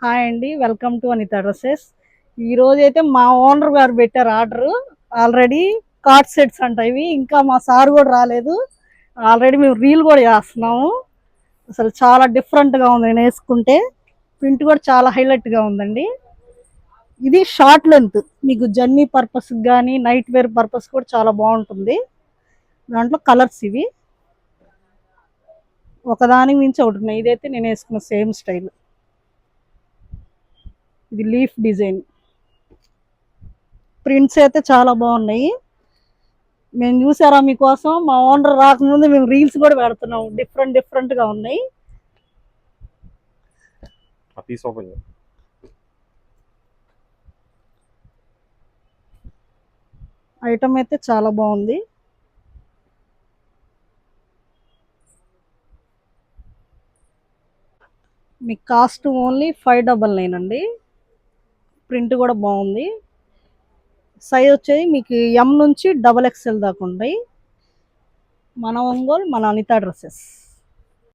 Hi అండి, welcome to Anitha dresses. ఈ రోజు అయితే మా ఓనర్ గారు పెట్టారు ఆర్డర్. ఆల్రెడీ కార్డ్ సెట్స్ అంట ఇవి. ఇంకా మా సార్ కూడా రాలేదు. ఆల్రెడీ మేము రీల్ కూడా చేస్తున్నాము. అసలు చాలా డిఫరెంట్గా ఉంది నేను వేసుకుంటే. ప్రింట్ కూడా చాలా హైలైట్గా ఉందండి. ఇది షార్ట్ లెంత్, మీకు జర్నీ పర్పస్ కానీ నైట్ వేర్ పర్పస్ కూడా చాలా బాగుంటుంది. దాంట్లో కలర్స్ ఇవి ఒకదానికి మించి ఒకటి ఉన్నాయి. ఇదైతే నేను వేసుకున్న సేమ్ స్టైల్. ఇది లీఫ్ డిజైన్. ప్రింట్స్ అయితే చాలా బాగున్నాయి. మేము చూసారా మీకోసం, మా ఓనర్ రాకముందు మేము రీల్స్ కూడా పెడుతున్నాం. డిఫరెంట్ డిఫరెంట్గా ఉన్నాయి. ఐటమ్ అయితే చాలా బాగుంది. మీకు కాస్ట్ ఓన్లీ 599 అండి. ప్రింట్ కూడా బాగుంది. సైజ్ వచ్చేది మీకు ఎం నుంచి XXL దాకా ఉంటాయి. మన ఒంగోలు, మన అనిత డ్రెస్సెస్.